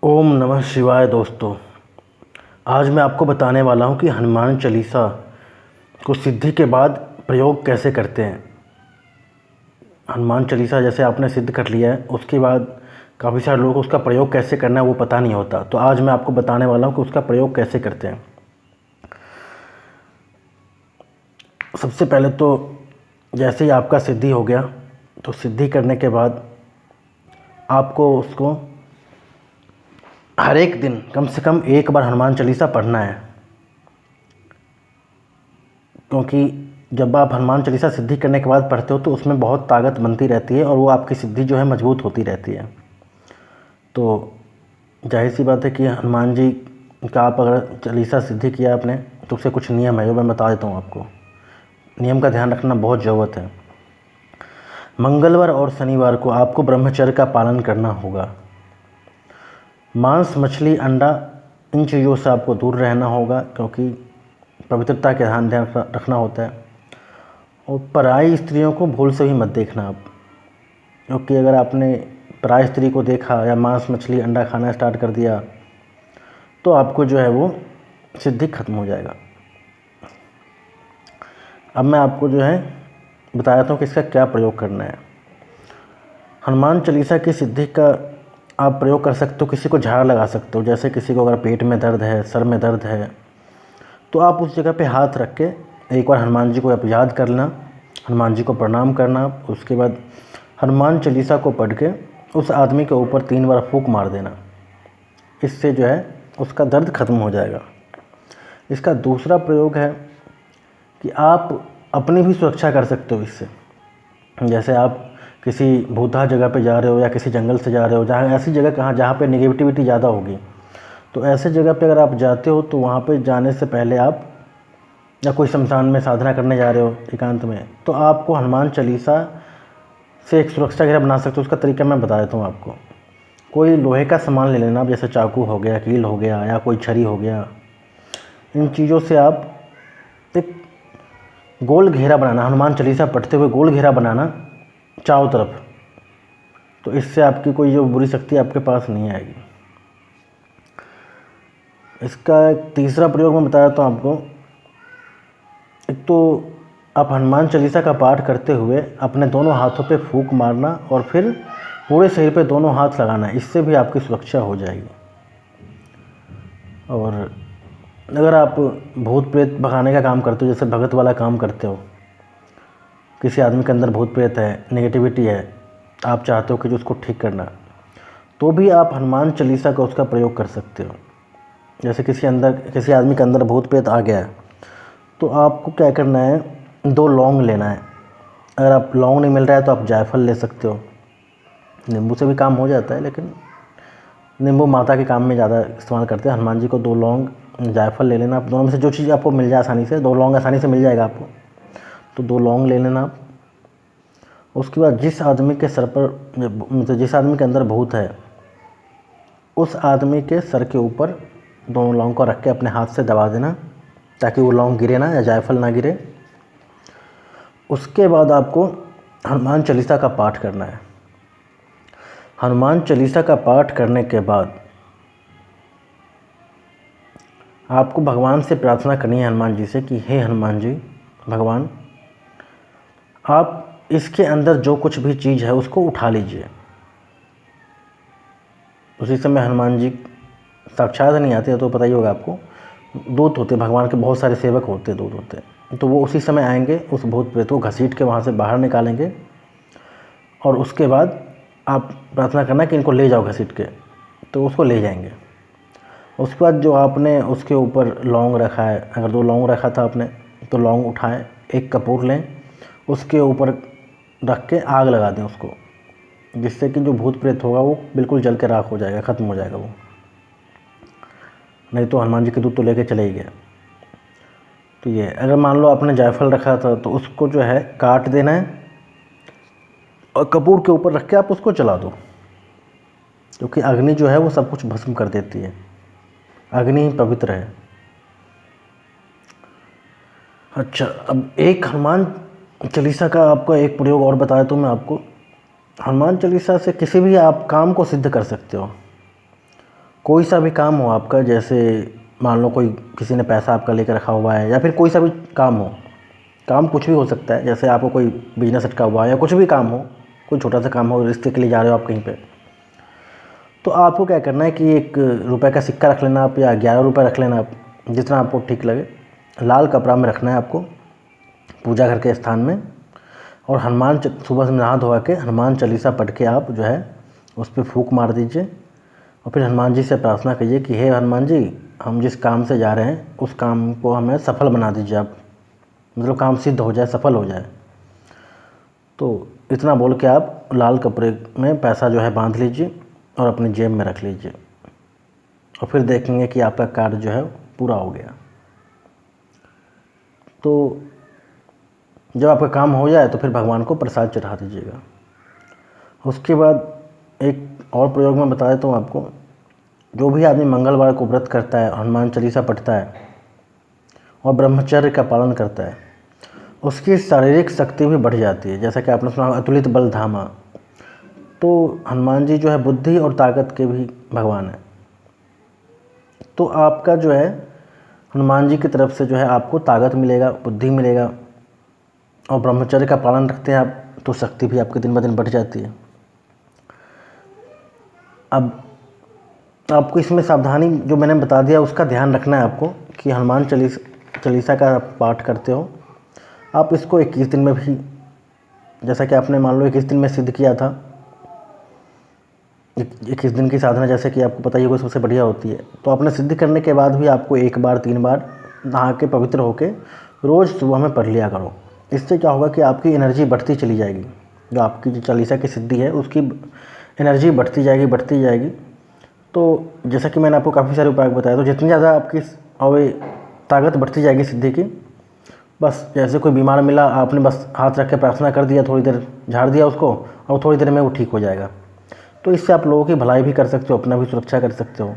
ओम नमः शिवाय। दोस्तों, आज मैं आपको बताने वाला हूं कि हनुमान चालीसा को सिद्धि के बाद प्रयोग कैसे करते हैं। हनुमान चालीसा जैसे आपने सिद्ध कर लिया है, उसके बाद काफ़ी सारे लोगों को उसका प्रयोग कैसे करना है वो पता नहीं होता। तो आज मैं आपको बताने वाला हूं कि उसका प्रयोग कैसे करते हैं। सबसे पहले तो जैसे ही आपका सिद्धि हो गया, तो सिद्धि करने के बाद आपको उसको हर एक दिन कम से कम एक बार हनुमान चालीसा पढ़ना है, क्योंकि जब आप हनुमान चालीसा सिद्धि करने के बाद पढ़ते हो तो उसमें बहुत ताकत बनती रहती है और वो आपकी सिद्धि जो है मजबूत होती रहती है। तो जाहिर सी बात है कि हनुमान जी का आप अगर चालीसा सिद्धि किया आपने तो उससे कुछ नियम है जो मैं बता देता हूँ आपको। नियम का ध्यान रखना बहुत ज़रूरत है। मंगलवार और शनिवार को आपको ब्रह्मचर्य का पालन करना होगा। मांस, मछली, अंडा, इन चीज़ों से आपको दूर रहना होगा, क्योंकि पवित्रता के ध्यान रखना होता है। और पराई स्त्रियों को भूल से भी मत देखना आप, क्योंकि अगर आपने पराई स्त्री को देखा या मांस, मछली, अंडा खाना स्टार्ट कर दिया तो आपको जो है वो सिद्धि खत्म हो जाएगा। अब मैं आपको जो है बताता हूँ कि इसका क्या प्रयोग करना है। हनुमान चालीसा की सिद्धि का आप प्रयोग कर सकते हो। किसी को झाड़ लगा सकते हो, जैसे किसी को अगर पेट में दर्द है, सर में दर्द है, तो आप उस जगह पे हाथ रख के एक बार हनुमान जी को आप याद कर लेना, हनुमान जी को प्रणाम करना। उसके बाद हनुमान चालीसा को पढ़ के उस आदमी के ऊपर 3 बार फूंक मार देना। इससे जो है उसका दर्द खत्म हो जाएगा। इसका दूसरा प्रयोग है कि आप अपनी भी सुरक्षा कर सकते हो इससे। जैसे आप किसी भूतहा जगह पे जा रहे हो या किसी जंगल से जा रहे हो, जहाँ ऐसी जगह जहाँ पे नेगेटिविटी ज़्यादा होगी, तो ऐसे जगह पे अगर आप जाते हो तो वहाँ पे जाने से पहले आप या कोई शमशान में साधना करने जा रहे हो एकांत में, तो आपको हनुमान चालीसा से एक सुरक्षा घेरा बना सकते हो। उसका तरीका मैं बता देता हूँ आपको। कोई लोहे का सामान ले लेना, जैसे चाकू हो गया, कील हो गया या कोई छरी हो गया। इन चीज़ों से आप एक गोल घेरा बनाना, हनुमान चालीसा पढ़ते हुए गोल घेरा बनाना चारों तरफ। तो इससे आपकी कोई जो बुरी शक्ति आपके पास नहीं आएगी। इसका एक तीसरा प्रयोग मैं बता देता हूँ आपको। एक तो आप हनुमान चालीसा का पाठ करते हुए अपने दोनों हाथों पे फूंक मारना और फिर पूरे शरीर पे दोनों हाथ लगाना। इससे भी आपकी सुरक्षा हो जाएगी। और अगर आप भूत प्रेत भगाने का काम करते हो, जैसे भगत वाला काम करते हो, किसी आदमी के अंदर भूत प्रेत है, नेगेटिविटी है, आप चाहते हो कि जो उसको ठीक करना, तो भी आप हनुमान चालीसा का उसका प्रयोग कर सकते हो। जैसे किसी आदमी के अंदर भूत प्रेत आ गया है, तो आपको क्या करना है, 2 लौंग लेना है। अगर आप लौंग नहीं मिल रहा है तो आप जायफल ले सकते हो। नींबू से भी काम हो जाता है, लेकिन नींबू माता के काम में ज़्यादा इस्तेमाल करते हैं। हनुमान जी को 2 लौंग, जायफल ले लेना। आप दोनों में से जो चीज़ आपको मिल जाए आसानी से, 2 लौंग आसानी से मिल जाएगा आपको, तो 2 लौंग ले लेना आप। उसके बाद जिस आदमी के सर पर, मतलब जिस आदमी के अंदर भूत है, उस आदमी के सर के ऊपर दोनों लौंग को रख के अपने हाथ से दबा देना, ताकि वो लौंग गिरे ना या जायफल ना गिरे। उसके बाद आपको हनुमान चालीसा का पाठ करना है। हनुमान चालीसा का पाठ करने के बाद आपको भगवान से प्रार्थना करनी है, हनुमान जी से, कि हे हनुमान जी, भगवान, आप इसके अंदर जो कुछ भी चीज़ है उसको उठा लीजिए। उसी समय हनुमान जी साक्षात नहीं आते हैं, तो पता ही होगा आपको, दूत होते भगवान के, बहुत सारे सेवक होते, दूत होते, तो वो उसी समय आएंगे, उस भूत प्रेत को घसीट के वहाँ से बाहर निकालेंगे। और उसके बाद आप प्रार्थना करना कि इनको ले जाओ घसीट के, तो उसको ले जाएंगे। उसके बाद जो आपने उसके ऊपर लौंग रखा है, अगर 2 लौंग रखा था आपने, तो लौंग उठाएं, एक कपूर लें, उसके ऊपर रख के आग लगा दें उसको, जिससे कि जो भूत प्रेत होगा वो बिल्कुल जल के राख हो जाएगा, ख़त्म हो जाएगा वो। नहीं तो हनुमान जी के दूत तो लेके चले ही गए। तो ये, अगर मान लो आपने जायफल रखा था तो उसको जो है काट देना है और कपूर के ऊपर रख के आप उसको जला दो, क्योंकि अग्नि जो है वो सब कुछ भस्म कर देती है। अग्नि ही पवित्र है। अच्छा, अब एक हनुमान चालीसा का आपको एक प्रयोग और बताया तो मैं आपको। हनुमान चालीसा से किसी भी आप काम को सिद्ध कर सकते हो। कोई सा भी काम हो आपका, जैसे मान लो कोई किसी ने पैसा आपका लेकर रखा हुआ है, या फिर कोई सा भी काम हो, काम कुछ भी हो सकता है, जैसे आपको कोई बिजनेस अटका हुआ है या कुछ भी काम हो, कोई छोटा सा काम हो, रिश्ते के लिए जा रहे हो आप कहीं पे, तो आपको क्या करना है कि 1 रुपये का सिक्का रख लेना आप, या 11 रुपये रख लेना आप, जितना आपको ठीक लगे। लाल कपड़ा में रखना है आपको पूजा घर के स्थान में, और सुबह से नहा धोवा के हनुमान चालीसा पढ़ के आप जो है उस पर फूंक मार दीजिए, और फिर हनुमान जी से प्रार्थना कीजिए कि हे हनुमान जी, हम जिस काम से जा रहे हैं उस काम को हमें सफल बना दीजिए आप, मतलब काम सिद्ध हो जाए, सफल हो जाए। तो इतना बोल के आप लाल कपड़े में पैसा जो है बांध लीजिए और अपनी जेब में रख लीजिए, और फिर देखेंगे कि आपका कार्य जो है पूरा हो गया। तो जब आपका काम हो जाए तो फिर भगवान को प्रसाद चढ़ा दीजिएगा। उसके बाद एक और प्रयोग मैं बता देता हूँ आपको। जो भी आदमी मंगलवार को व्रत करता है, हनुमान चालीसा पढ़ता है और ब्रह्मचर्य का पालन करता है, उसकी शारीरिक शक्ति भी बढ़ जाती है। जैसा कि आपने सुना अतुलित बल धामा, तो हनुमान जी जो है बुद्धि और ताकत के भी भगवान है। तो आपका जो है हनुमान जी की तरफ से जो है आपको ताकत मिलेगा, बुद्धि मिलेगा, और ब्रह्मचर्य का पालन रखते हैं आप तो शक्ति भी आपके दिन ब दिन बढ़ जाती है। अब आपको इसमें सावधानी जो मैंने बता दिया उसका ध्यान रखना है आपको, कि हनुमान चालीसा का आप पाठ करते हो, आप इसको 21 दिन में भी, जैसा कि आपने मान लो 21 दिन में सिद्ध किया था, 21 दिन की साधना जैसे कि आपको पता ही होगा सबसे बढ़िया होती है, तो आपने सिद्ध करने के बाद भी आपको 1 बार 3 बार नहा के पवित्र होके रोज़ सुबह में पढ़ लिया करो। इससे क्या होगा कि आपकी एनर्जी बढ़ती चली जाएगी, जो आपकी जो चालीसा की सिद्धि है उसकी एनर्जी बढ़ती जाएगी। तो जैसा कि मैंने आपको काफ़ी सारे उपाय बताया, तो जितनी ज़्यादा आपकी और ताकत बढ़ती जाएगी सिद्धि की, बस जैसे कोई बीमार मिला, आपने बस हाथ रख के प्रार्थना कर दिया, थोड़ी देर झाड़ दिया उसको, और थोड़ी देर में वो ठीक हो जाएगा। तो इससे आप लोगों की भलाई भी कर सकते हो, अपना भी सुरक्षा कर सकते हो।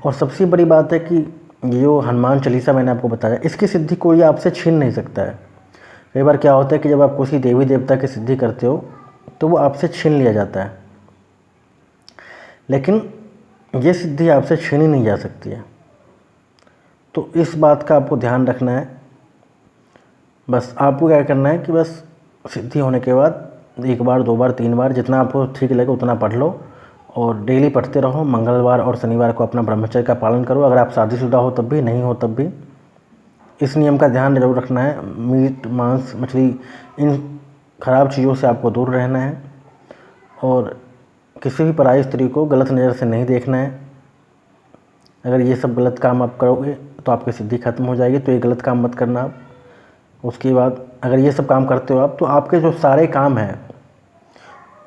और सबसे बड़ी बात है कि ये जो हनुमान चालीसा मैंने आपको बताया, इसकी सिद्धि कोई आपसे छीन नहीं सकता है। कई बार क्या होता है कि जब आप किसी देवी देवता की सिद्धि करते हो तो वो आपसे छीन लिया जाता है, लेकिन ये सिद्धि आपसे छीनी नहीं जा सकती है। तो इस बात का आपको ध्यान रखना है। बस आपको क्या करना है कि बस सिद्धि होने के बाद 1 बार 2 बार 3 बार जितना आपको ठीक लगे उतना पढ़ लो, और डेली पढ़ते रहो। मंगलवार और शनिवार को अपना ब्रह्मचर्य का पालन करो। अगर आप शादीशुदा हो तब भी, नहीं हो तब भी इस नियम का ध्यान जरूर रखना है। मीट, मांस, मछली, इन ख़राब चीज़ों से आपको दूर रहना है, और किसी भी पराई स्त्री को गलत नज़र से नहीं देखना है। अगर ये सब गलत काम आप करोगे तो आपकी सिद्धि खत्म हो जाएगी, तो ये गलत काम मत करना आप। उसके बाद अगर ये सब काम करते हो आप, तो आपके जो सारे काम हैं,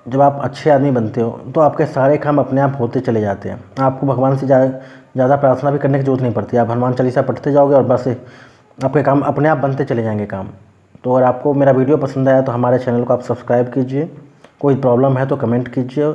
जब आप अच्छे आदमी बनते हो तो आपके सारे काम अपने आप होते चले जाते हैं। आपको भगवान से ज़्यादा प्रार्थना भी करने की ज़रूरत नहीं पड़ती। आप हनुमान चालीसा पढ़ते जाओगे और बस आपके काम अपने आप बनते चले जाएंगे काम। तो अगर आपको मेरा वीडियो पसंद आया तो हमारे चैनल को आप सब्सक्राइब कीजिए। कोई प्रॉब्लम है तो कमेंट कीजिए।